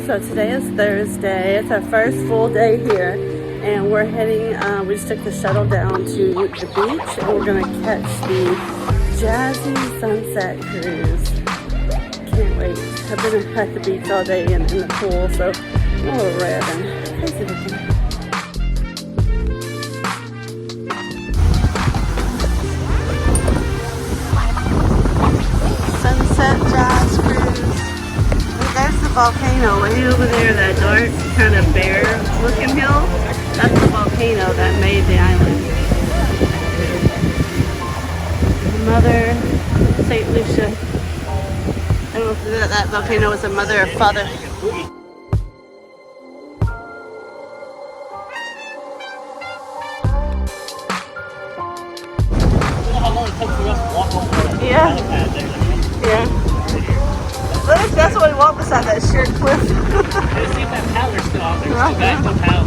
So today is Thursday. It's our first full day here, and we're heading. We just took the shuttle down to the beach, and we're gonna catch the Jazzy Sunset cruise. Can't wait. I've been at the beach all day and in the pool, so I'm a little red and crazy looking. Sunset Jazz cruise. There's the volcano way over there, that dark kind of bare looking hill. That's the volcano that made the island. Mother St. Lucia. I don't know if that volcano was a mother or father. How long it took for us to walk over? Yeah. Yeah. That's why we walked beside that sheer cliff. See if that power's still out there. Still back no power.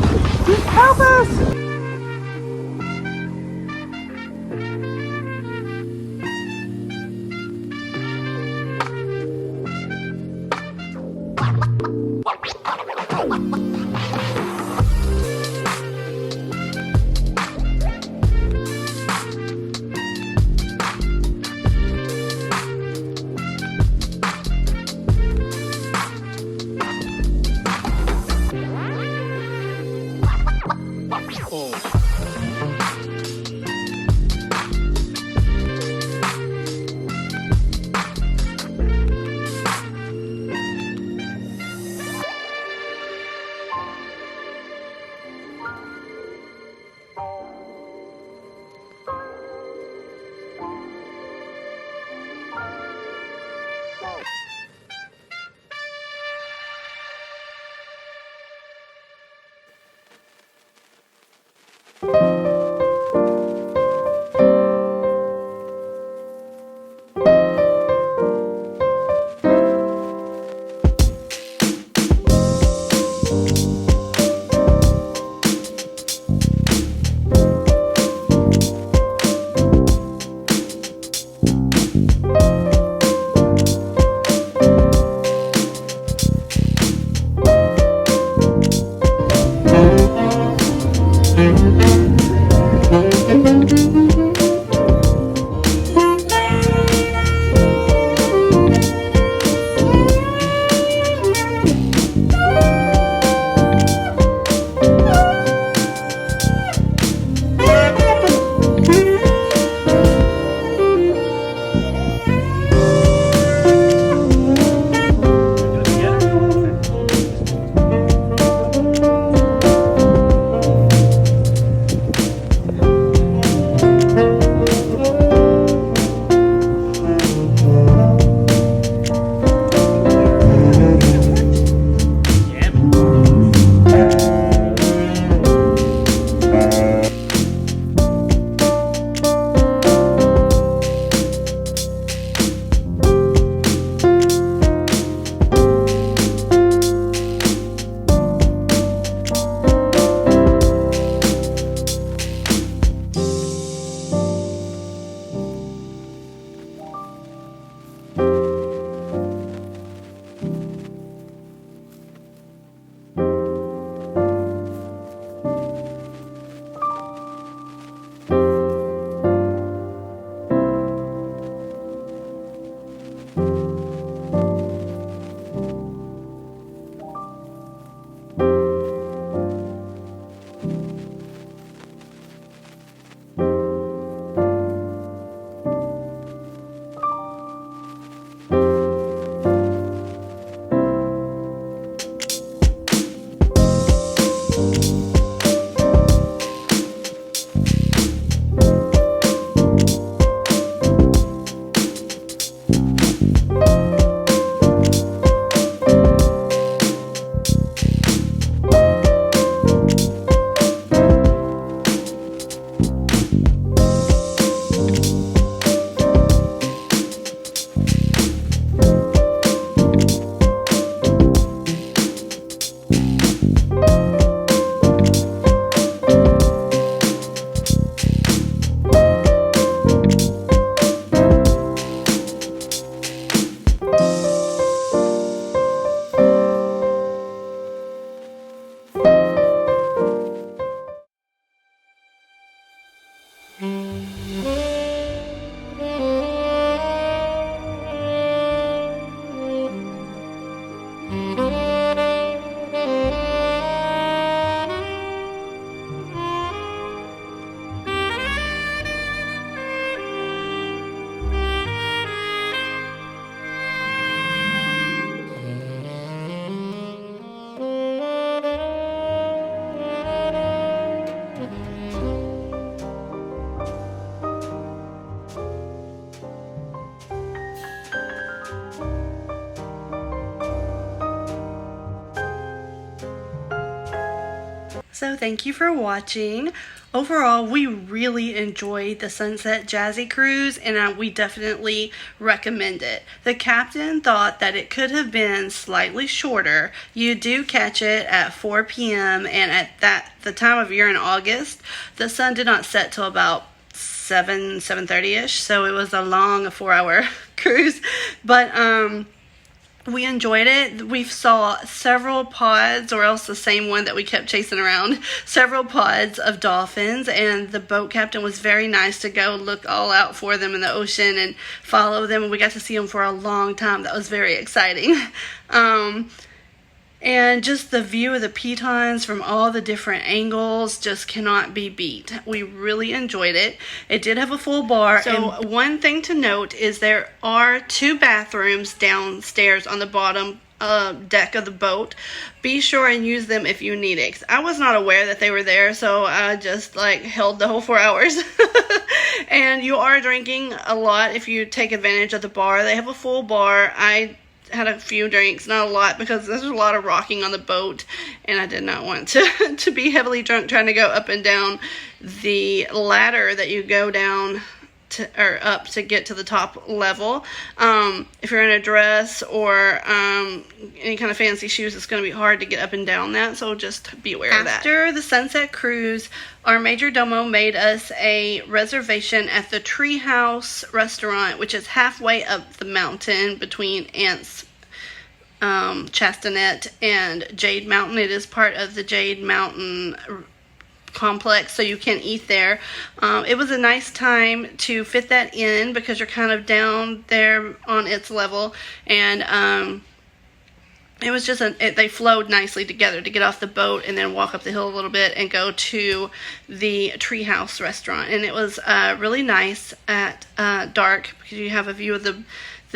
Help us! So thank you for watching. Overall, we really enjoyed the Sunset Jazzy Cruise, and we definitely recommend it. The captain thought that it could have been slightly shorter. You do catch it at 4 p.m. and at the time of year in August, the sun did not set till about 7:30ish, so it was a long 4-hour cruise. But we enjoyed it. We saw several pods, or else the same one that we kept chasing around, several pods of dolphins, and the boat captain was very nice to go look all out for them in the ocean and follow them, and we got to see them for a long time. That was very exciting. And just the view of the Pitons from all the different angles just cannot be beat. We really enjoyed it. It did have a full bar. So one thing to note is there are 2 bathrooms downstairs on the bottom deck of the boat. Be sure and use them if you need it. I was not aware that they were there, so I just held the whole 4 hours. And you are drinking a lot if you take advantage of the bar. They have a full bar. I had a few drinks, not a lot, because there's a lot of rocking on the boat, and I did not want to be heavily drunk trying to go up and down the ladder that you go down or up to get to the top level. If you're in a dress or any kind of fancy shoes, it's going to be hard to get up and down that, so just be aware of that. After the Sunset Cruise, our major domo made us a reservation at the Treehouse restaurant, which is halfway up the mountain between Anse Chastanet and Jade Mountain. It is part of the Jade Mountain complex, so you can eat there. It was a nice time to fit that in because you're kind of down there on its level, and it was just they flowed nicely together to get off the boat and then walk up the hill a little bit and go to the Treehouse restaurant. And it was really nice at dark because you have a view of the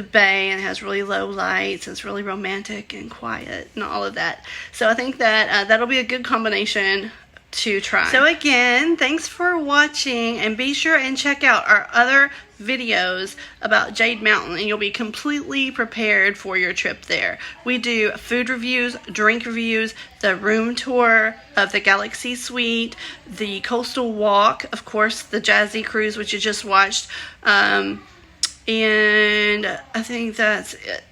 bay, and it has really low lights, and it's really romantic and quiet and all of that. So I think that that'll be a good combination to try. So again, thanks for watching, and be sure and check out our other videos about Jade Mountain, and you'll be completely prepared for your trip there. We do food reviews, drink reviews, the room tour of the Galaxy Suite, the coastal walk, of course, the Jazzy Cruise, which you just watched, and I think that's it.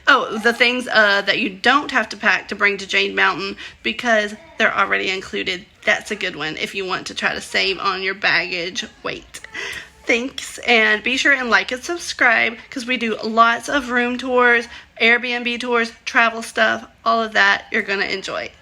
Oh, the things that you don't have to pack to bring to Jade Mountain because they're already included. That's a good one if you want to try to save on your baggage weight. Thanks, and be sure and like and subscribe because we do lots of room tours, Airbnb tours, travel stuff, all of that you're going to enjoy.